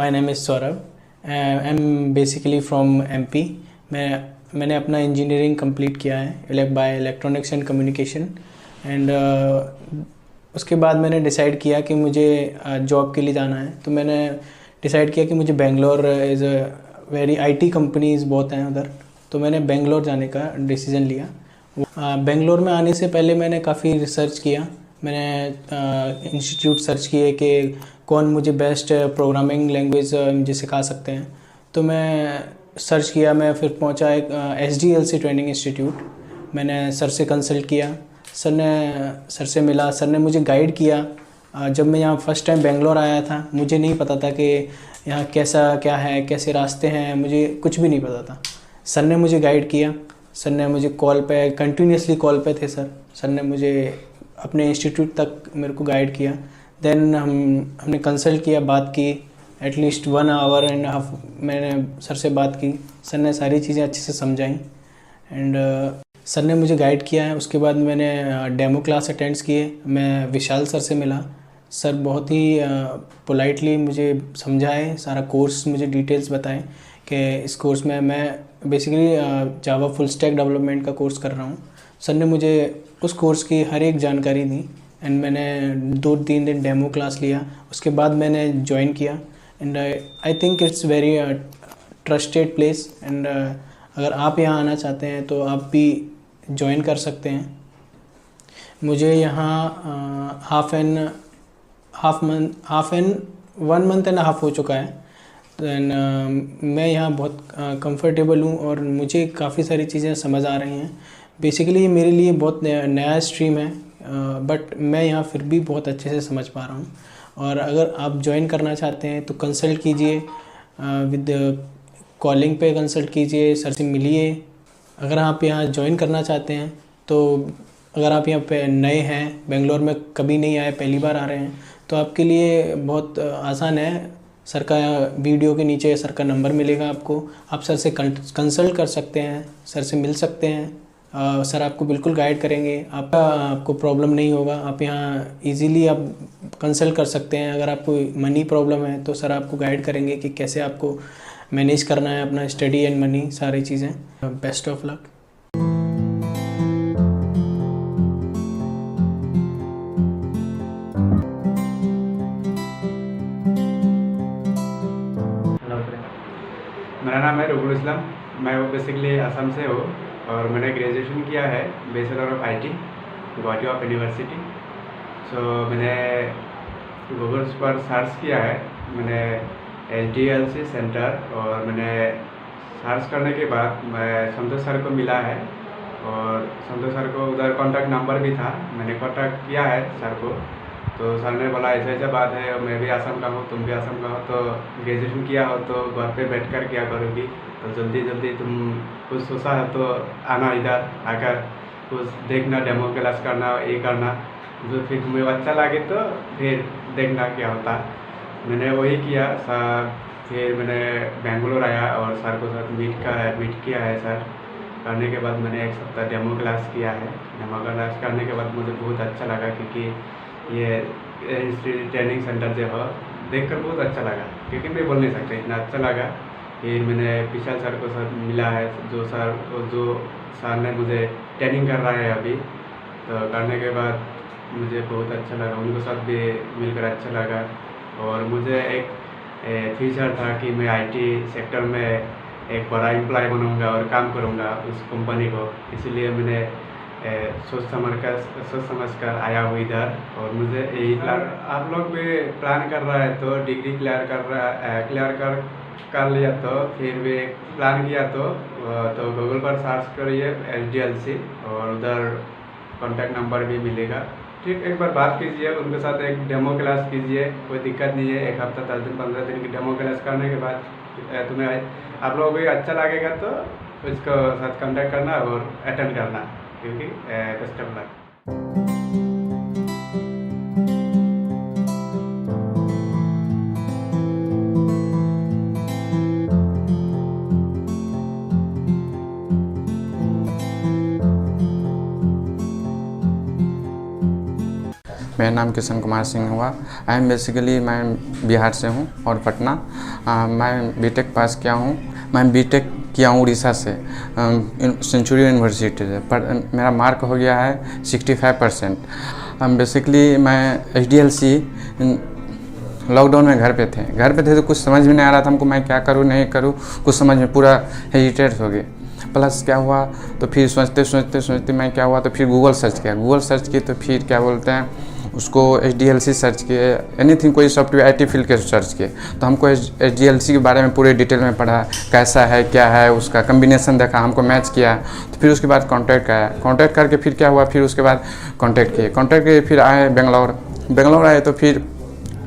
My name is Saurabh. I am basically from MP. मैंने अपना engineering complete किया है बाय इलेक्ट्रॉनिक्स एंड कम्युनिकेशन एंड उसके बाद मैंने डिसाइड किया कि मुझे जॉब के लिए जाना है। तो मैंने डिसाइड किया कि मुझे Bangalore is a very IT companies बहुत हैं उधर, तो मैंने बेंगलोर जाने का डिसीज़न लिया। बेंगलोर में आने से पहले मैंने काफ़ी रिसर्च किया। मैंने इंस्टीट्यूट सर्च किए कि कौन मुझे बेस्ट प्रोग्रामिंग लैंग्वेज मुझे सिखा सकते हैं। तो मैं सर्च किया, मैं फिर पहुंचा एक SDLC ट्रेनिंग इंस्टीट्यूट। मैंने सर से कंसल्ट किया, सर से मिला, सर ने मुझे गाइड किया। जब मैं यहाँ फ़र्स्ट टाइम बेंगलोर आया था, मुझे नहीं पता था कि यहाँ कैसा क्या है, कैसे रास्ते हैं, मुझे कुछ भी नहीं पता था। सर ने मुझे गाइड किया। सर ने मुझे कॉल पे कंटिन्यूसली कॉल पे थे सर ने मुझे अपने इंस्टीट्यूट तक मेरे को गाइड किया। देन हमने कंसल्ट किया, बात की एटलीस्ट 1.5 आवर मैंने सर से बात की। सर ने सारी चीज़ें अच्छे से समझाई एंड सर ने मुझे गाइड किया है। उसके बाद मैंने डेमो क्लास अटेंड्स किए। मैं विशाल सर से मिला। सर बहुत ही पोलाइटली मुझे समझाए, सारा कोर्स मुझे डिटेल्स बताएं कि इस कोर्स में मैं basically Java full stack development का कोर्स कर रहा हूँ। सर ने मुझे उस कोर्स की हर एक जानकारी दी एंड मैंने 2-3 दिन डेमो क्लास लिया। उसके बाद मैंने ज्वाइन किया and I think it's very trusted place and अगर आप यहाँ आना चाहते हैं तो आप भी ज्वाइन कर सकते हैं। मुझे यहाँ वन मंथ एंड हाफ हो चुका है। देन मैं यहाँ बहुत कंफर्टेबल हूँ और मुझे काफ़ी सारी चीज़ें समझ आ रही हैं। बेसिकली ये मेरे लिए बहुत नया स्ट्रीम है, बट मैं यहाँ फिर भी बहुत अच्छे से समझ पा रहा हूँ। और अगर आप ज्वाइन करना चाहते हैं तो कंसल्ट कीजिए, विद कॉलिंग पे कंसल्ट कीजिए, सर से मिलिए। अगर आप यहाँ ज्वाइन करना चाहते हैं तो अगर आप यहाँ पे नए हैं, बेंगलोर में कभी नहीं आए, पहली बार आ रहे हैं, तो आपके लिए बहुत आसान है। सर का वीडियो के नीचे सर का नंबर मिलेगा आपको, आप सर से कंसल्ट कर सकते हैं, सर से मिल सकते हैं। सर आपको बिल्कुल गाइड करेंगे, आपको प्रॉब्लम नहीं होगा। आप यहाँ इजीली आप कंसल्ट कर सकते हैं। अगर आपको मनी प्रॉब्लम है तो सर आपको गाइड करेंगे कि कैसे आपको मैनेज करना है अपना स्टडी एंड मनी, सारी चीज़ें। Best of luck. मेरा नाम है रुबुल इस्लाम। मैं बेसिकली असम से हूँ और मैंने ग्रेजुएशन किया है bachelor of IT Guwahati of university. So मैंने गूगल पर सर्च किया है, मैंने SDLC सेंटर, और मैंने सर्च करने के बाद मैं संतोष सर को मिला है और संतोष सर को उधर कॉन्टैक्ट नंबर भी था। मैंने कॉन्टैक्ट किया है सर को, तो सर ने बोला ऐसा ऐसा बात है, मैं भी असम का हूँ, तुम भी असम का हो, तो ग्रेजुएशन किया हो तो घर पे बैठ कर क्या करोगी, तो जल्दी जल्दी तुम कुछ सोचा है तो आना, इधर आकर कुछ देखना, डेमो क्लास करना, ये करना, जो फिर तुम्हें अच्छा लगे तो फिर देखना क्या होता। मैंने वही किया सर। फिर मैंने बेंगलोर आया और सर को साथ मीट किया है सर। करने के बाद मैंने 1 सप्ताह डेमो क्लास किया है। डेमो क्लास करने के बाद मुझे बहुत अच्छा लगा, क्योंकि ये ट्रेनिंग सेंटर जो हो देख कर बहुत अच्छा लगा, क्योंकि मैं बोल नहीं सकता, इतना अच्छा लगा। फिर मैंने विशाल सर को साथ मिला है, जो सर ने मुझे ट्रेनिंग कर रहा है अभी। तो करने के बाद मुझे बहुत अच्छा लगा, उनके साथ भी मिलकर अच्छा लगा। और मुझे एक फ्यूचर था कि मैं IT सेक्टर में एक बड़ा एम्प्लॉय बनूंगा और काम करूंगा उस कंपनी को, इसलिए मैंने सोच समझ कर आया हूँ इधर। और मुझे यही प्लान, आप लोग भी प्लान कर रहा है तो डिग्री क्लियर कर लिया तो फिर भी प्लान किया तो गूगल पर सर्च करिए SDLC और उधर कॉन्टैक्ट नंबर भी मिलेगा। ठीक, एक बार बात कीजिए उनके साथ, एक डेमो क्लास कीजिए, कोई दिक्कत नहीं है। 1 हफ्ता 10 दिन 15 दिन की डेमो क्लास करने के बाद तुम्हें आप लोगों को अच्छा लगेगा तो उसको साथ कांटेक्ट करना और अटेंड करना, क्योंकि बेस्ट ऑफ लक। मेरा नाम किशन कुमार सिंह हुआ। मैं बिहार से हूँ और पटना। मैं बीटेक पास किया हूँ। मैं बीटेक किया हूँ उड़ीसा से, सेंचुरी यूनिवर्सिटी से। पर मेरा मार्क हो गया है 65%। बेसिकली मैं HDLC लॉकडाउन में घर पे थे तो कुछ समझ में नहीं आ रहा था हमको, मैं क्या करूँ नहीं करूँ, कुछ समझ में पूरा हेजिटेट हो गए। प्लस क्या हुआ तो फिर सोचते मैं क्या हुआ तो फिर गूगल सर्च किए तो फिर क्या बोलते हैं उसको HDLC सर्च किए, एनीथिंग कोई सॉफ्टवेयर IT फील्ड के सर्च किए तो हमको HDLC के बारे में पूरे डिटेल में पढ़ा, कैसा है क्या है, उसका कम्बिनेशन देखा, हमको मैच किया। तो फिर उसके बाद कॉन्टैक्ट करके फिर क्या हुआ, फिर उसके बाद कॉन्टैक्ट किए फिर आए बेंगलोर आए। तो फिर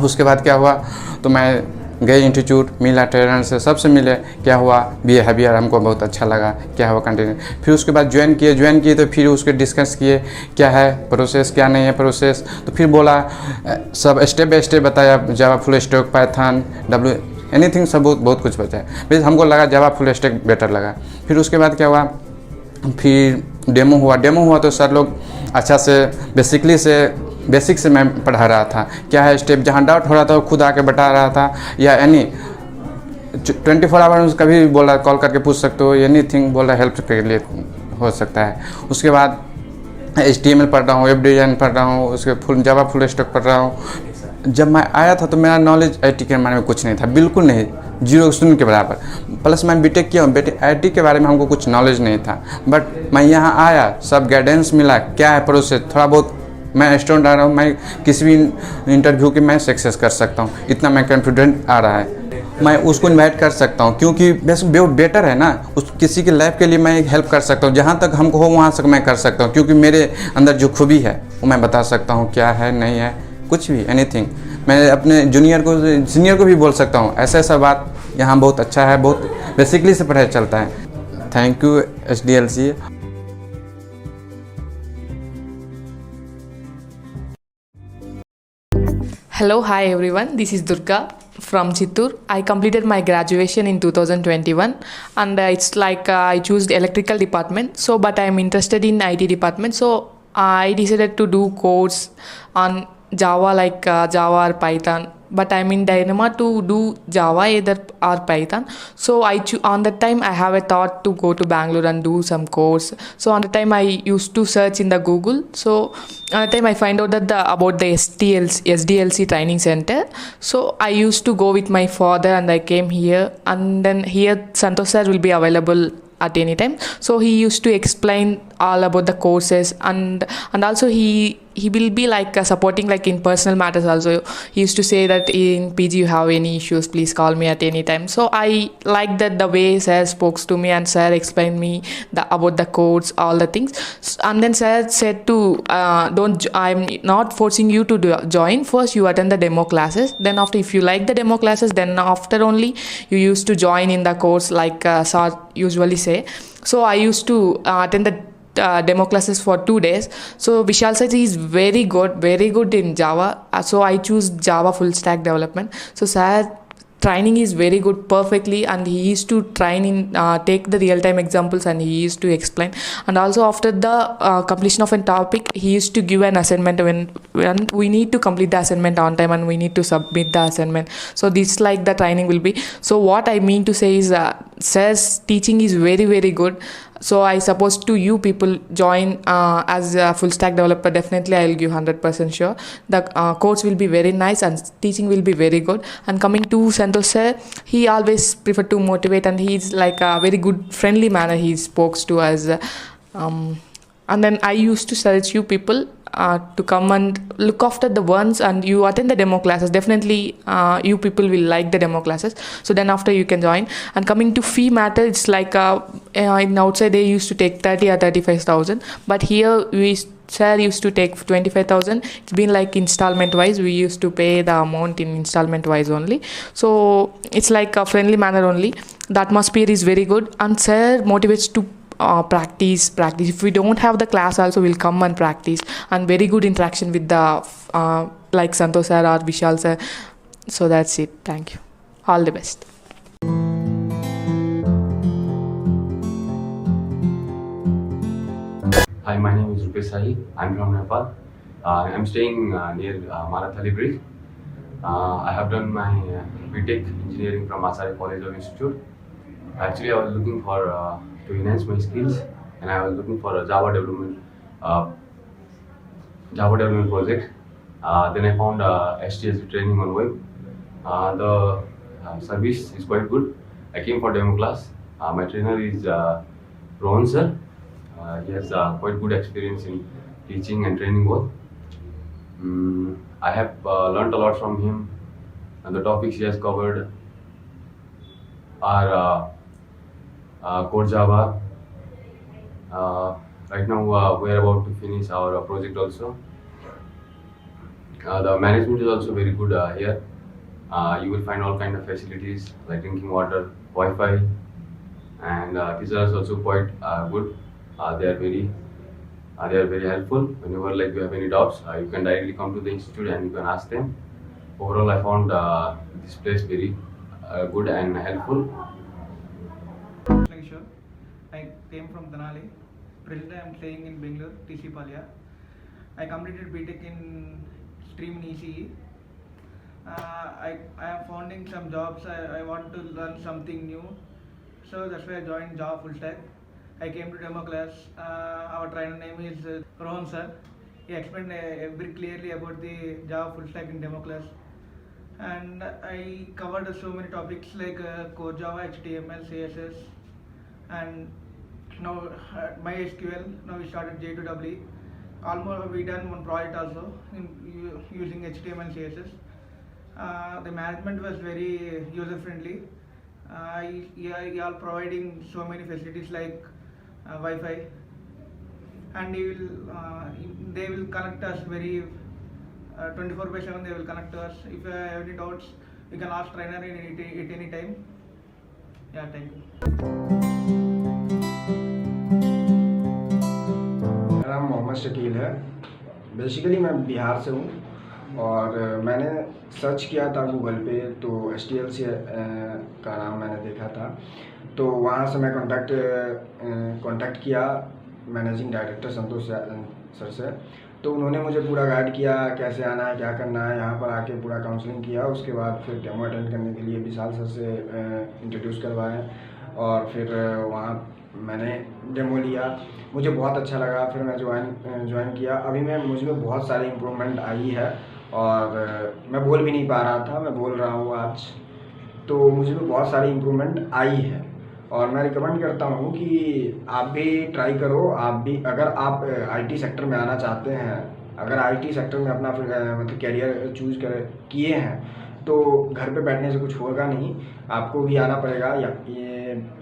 उसके बाद क्या हुआ तो मैं गए इंस्टीट्यूट, मिला ट्रेनर से, सबसे मिले। क्या हुआ बिहेवियर हमको बहुत अच्छा लगा, क्या हुआ कंटिन्यू। फिर उसके बाद ज्वाइन किए तो फिर उसके डिस्कस किए क्या है प्रोसेस क्या नहीं है प्रोसेस। तो फिर बोला सब स्टेप बाय स्टेप बताया, Java full stack, Python, anything सब बहुत कुछ बताया। फिर हमको लगा जावा फुल स्टैक बेटर लगा। फिर उसके बाद क्या हुआ, फिर डेमो हुआ तो सर लोग अच्छा से बेसिक से मैं पढ़ा रहा था, क्या है स्टेप, जहाँ डाउट हो रहा था वो खुद आके बता रहा था, या 24 आवर्स कभी बोला कॉल करके पूछ सकते हो, एनीथिंग बोला हेल्प के लिए हो सकता है। उसके बाद HTML पढ़ रहा हूँ, वेब डिज़ाइन पढ़ रहा हूँ, उसके जावा फुल स्टैक पढ़ रहा हूँ। जब मैं आया था तो मेरा नॉलेज IT के बारे में कुछ नहीं था, बिल्कुल नहीं, 0 के बराबर। प्लस मैं बीटेक किया हूँ, IT के बारे में हमको कुछ नॉलेज नहीं था। बट मैं यहाँ आया, सब गाइडेंस मिला, क्या है प्रोसेस, थोड़ा बहुत मैं स्टूडेंट आ रहा हूँ, मैं किसी भी इंटरव्यू के मैं सक्सेस कर सकता हूँ, इतना मैं कॉन्फिडेंट आ रहा है। मैं उसको इन्वाइट कर सकता हूँ क्योंकि बेटर है ना, उस किसी के लाइफ के लिए मैं हेल्प कर सकता हूँ, जहाँ तक हमको हो वहाँ तक मैं कर सकता हूँ, क्योंकि मेरे अंदर जो खूबी है वो मैं बता सकता हूँ, क्या है नहीं है, कुछ भी एनीथिंग। मैं अपने सीनियर को भी बोल सकता हूँ, ऐसा बात यहाँ बहुत अच्छा है, बहुत बेसिकली से पढ़ाई चलता है। Thank you HDLC। Hello, hi everyone. This is Durga from Chittoor. I completed my graduation in 2021, and it's like I chose the electrical department. So, but I'm interested in IT department. So, I decided to do course on Java, like Java or Python. But I'm in dilemma to do Java either or Python. So on that time I have a thought to go to Bangalore and do some course. So on the time I used to search in the Google. So on the time I find out that about the SDLC training center. So I used to go with my father and I came here, and then here Santosh sir will be available at any time. So he used to explain all about the courses, and also he will be like supporting like in personal matters also. He used to say that in PG you have any issues, please call me at any time. So I like that the way sir spoke to me, and sir explained me about the codes, all the things. And then sir said to I'm not forcing you to join. First you attend the demo classes, then after if you like the demo classes, then after only you used to join in the course, like sir usually say. So I used to attend the demo classes for 2 days. So Vishal sir is very good in Java. So I choose Java full stack development. So sir training is very good perfectly, and he used to train in take the real time examples, and he used to explain. And also after the completion of a topic, he used to give an assignment when we need to complete the assignment on time, and we need to submit the assignment. So this like the training will be. So what I mean to say is sir's teaching is very good. So I suppose to you people join as a full stack developer, definitely I will give 100% sure. The course will be very nice and teaching will be very good. And coming to Santosh sir, he always prefer to motivate, and he's like a very good friendly manner he spoke to us. And then I used to suggest you people to come and look after the ones, and you attend the demo classes. Definitely you people will like the demo classes. So then after you can join. And coming to fee matter, it's like in outside they used to take 30 or 35,000, but here sir used to take 25,000. It's been like installment wise, we used to pay the amount in installment wise only. So it's like a friendly manner only. The atmosphere is very good, and sir motivates to practice. If we don't have the class also, we'll come and practice. And very good interaction with the like Santosh sir or Vishal sir. So that's it. Thank you. All the best. Hi, my name is Rupesh Sahi. I'm from Nepal. I'm staying near Marathali Bridge. I have done my BTech engineering from Acharya College of Institute. Actually, I was looking for to enhance my skills, and I was looking for a uh, Java development project. Then I found STS training on web. The service is quite good. I came for demo class. My trainer is Rohan sir. He has quite good experience in teaching and training both. I have learnt a lot from him, and the topics he has covered are Core Java. Right now, we are about to finish our project also. The management is also very good here. You will find all kind of facilities like drinking water, Wi-Fi, and teachers are also quite good. They are very helpful. Whenever like you have any doubts, you can directly come to the institute and you can ask them. Overall, I found this place very good and helpful. Sure. I came from Danali. Presently, I am staying in Bangalore, TC Palya. I completed BTech in stream in ECE. I am finding some jobs. I want to learn something new. So that's why I joined Java Full Stack. I came to demo class. Our trainer name is Rohan sir. He explained very clearly about the Java Full Stack in demo class. And I covered so many topics like Core Java, HTML, CSS, and now MySQL. Now we started J2EE. Almost we done one project also in using HTML and CSS. The management was very user friendly. You are providing so many facilities like Wi-Fi, and they will connect us very 24/7. They will connect us. If you have any doubts, you can ask trainer at any time. Yeah, thank you. मेरा नाम मोहम्मद शकील है। Basically मैं बिहार से हूँ और मैंने search किया था गूगल पे, तो STLC का नाम मैंने देखा था, तो वहाँ से मैं कांटेक्ट किया मैनेजिंग डायरेक्टर संतोष सर से। तो उन्होंने मुझे पूरा गाइड किया कैसे आना है, क्या करना है, यहाँ पर आके पूरा काउंसलिंग किया। उसके बाद फिर डेमो अटेंड करने के लिए विशाल सर से इंट्रोड्यूस करवाएं और फिर वहाँ मैंने डेमो लिया। मुझे बहुत अच्छा लगा, फिर मैं ज्वाइन किया। अभी मुझ में बहुत सारी इम्प्रूवमेंट आई है और मैं बोल भी नहीं पा रहा था, मैं बोल रहा हूँ आज। तो मुझे में बहुत सारी इम्प्रूवमेंट आई है और मैं रिकमेंड करता हूँ कि आप भी ट्राई करो। आप भी अगर आप IT सेक्टर में आना चाहते हैं, अगर IT सेक्टर में अपना मतलब कैरियर चूज किए हैं, तो घर पे बैठने से कुछ होगा नहीं, आपको भी आना पड़ेगा।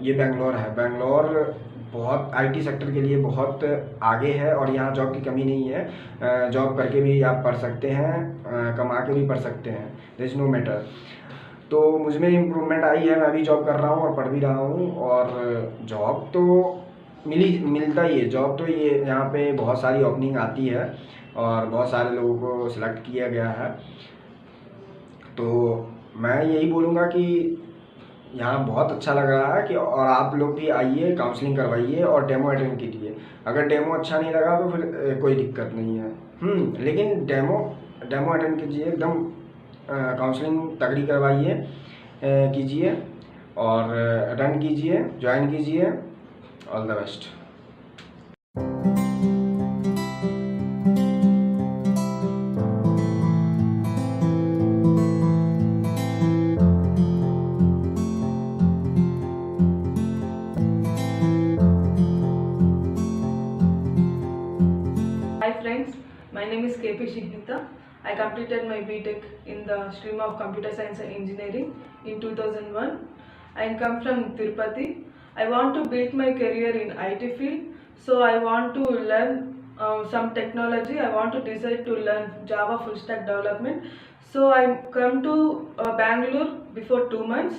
ये बेंगलोर है। बेंगलोर बहुत IT सेक्टर के लिए बहुत आगे है और यहाँ जॉब की कमी नहीं है। जॉब करके भी आप पढ़ सकते हैं, कमा के भी पढ़ सकते हैं, देयर इज़ नो मैटर। तो मुझ में इम्प्रूवमेंट आई है, मैं भी जॉब कर रहा हूँ और पढ़ भी रहा हूँ। और जॉब तो मिलता ही है। जॉब तो ये यहाँ पे बहुत सारी ओपनिंग आती है और बहुत सारे लोगों को सिलेक्ट किया गया है। तो मैं यही बोलूँगा कि यहाँ बहुत अच्छा लग रहा है कि और आप लोग भी आइए, काउंसलिंग करवाइए और डेमो अटेंड कीजिए। अगर डेमो अच्छा नहीं लगा तो फिर कोई दिक्कत नहीं है। लेकिन डेमो अटेंड कीजिए, एकदम काउंसलिंग तगड़ी करवाइए, कीजिए और अटेंड कीजिए, ज्वाइन कीजिए। All the best. Hi friends, my name is KP Shignita. I completed my BTech in the stream of Computer Science and Engineering in 2001. I come from Tirupati. I want to build my career in IT field, so I want to learn some technology. I want to decide to learn Java full stack development. So I come to Bangalore before 2 months.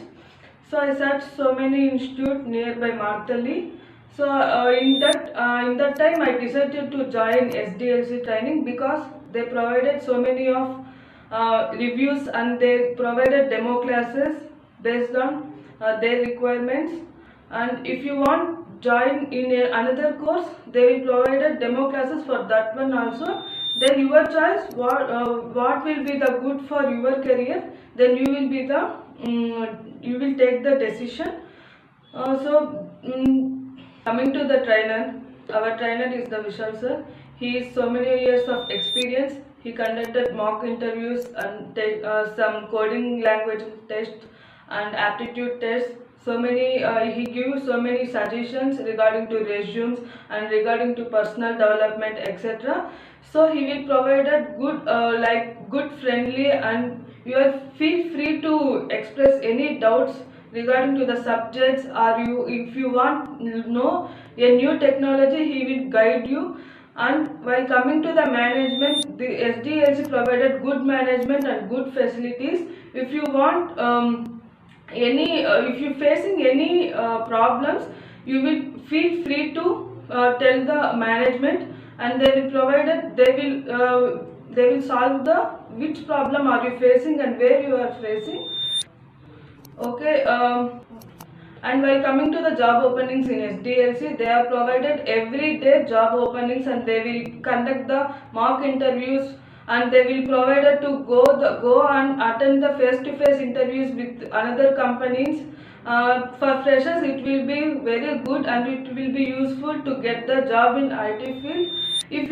So I searched so many institutes nearby Martali. So in that time I decided to join SDLC training because they provided so many of reviews and they provided demo classes based on their requirements. And if you want join in another course, they will provide demo classes for that one also. then your choice what will be the good for your career, then you will be the you will take the decision. Coming to the trainer, our trainer is the Vishal sir. He is so many years of experience. He conducted mock interviews and some coding language tests and aptitude tests. So many he gives so many suggestions regarding to resumes and regarding to personal development, etc. So he will provide a good good friendly, and you are feel free to express any doubts regarding to the subjects, or you if you want to know a new technology, he will guide you. And while coming to the management, the SDLC provided good management and good facilities. If you want if you facing any problems, you will feel free to tell the management, and they will provide it. They will solve the which problem are you facing and where you are facing. Okay. And while coming to the job openings in SDLC, they are provided every day job openings, and they will conduct the mock interviews, and they will provide it to go and attend the face-to-face interviews with another companies. For freshers, it will be very good and it will be useful to get the job in IT field. If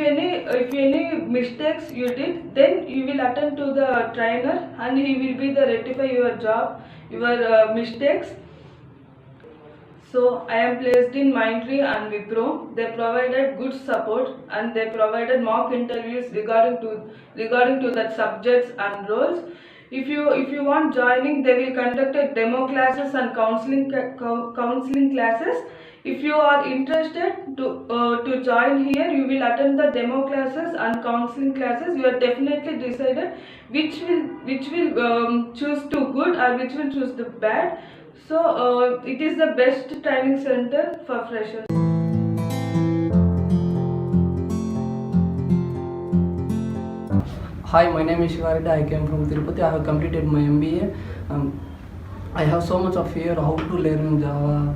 any mistakes you did, then you will attend to the trainer, and he will be the rectify your job, your mistakes. So I am placed in Mindtree and Wipro. They provided good support, and they provided mock interviews regarding to that subjects and roles. If you want joining, they will conduct a demo classes and counseling classes. If you are interested to join here, you will attend the demo classes and counseling classes. You are definitely decided which will choose to good or which will choose the bad. So it is the best training center for freshers. Hi, my name is Shivarita. I came from Tirupati. I have completed my MBA. I have so much of fear how to learn Java.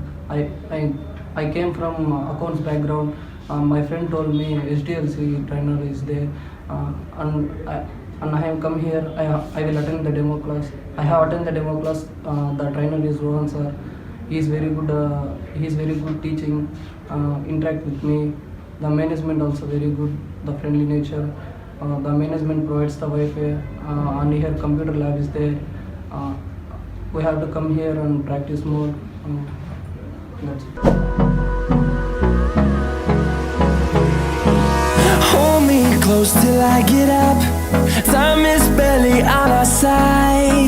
I came from accounts background. My friend told me SDLC trainer is there, and I have come here. I will attend the demo class. I have attended the demo class. The trainer is Rohan sir. He is very good. He is very good teaching. Interact with me. The management also very good. The friendly nature. The management provides the Wi-Fi. And here computer lab is there. We have to come here and practice more. That's it. Hold me close till I get up. Time is barely on our side.